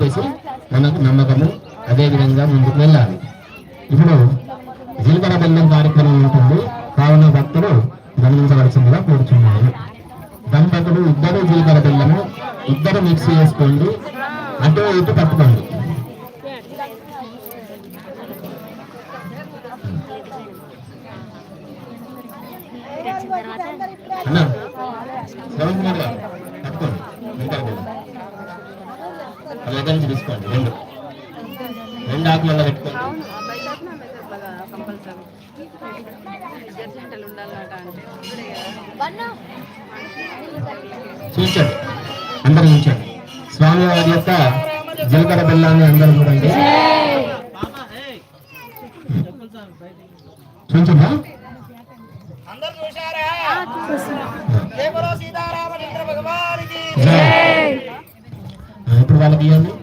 చెప్పేసి మనకు నమ్మకము. అదే విధంగా ముందుకు వెళ్ళాలి. ఇప్పుడు జీలకర్ర బెల్లం కార్యక్రమం ఉంటుంది, కావున భక్తులు గమనించవలసిందిగా కోరుచున్నారు. దంపతులు ఇద్దరు జీలకర్ర బెల్లము ఇద్దరు మిక్స్ చేసుకోండి, అటు ఇటు పట్టుకోండి. అన్నా శ్రవణ్ కుమార్ గారు పట్టుకోండి, వాళ్ళ దగ్గర నుంచి తీసుకోండి. రెండు ఆకులలో పెట్టుకోండి. చూచండి, అందరూ చూచండి. స్వామివారి యొక్క జీలకర్ర బెల్లాన్ని అందరూ చూడండి. చూచమ్మా, ఇప్పుడు వాళ్ళకి ఇవ్వండి.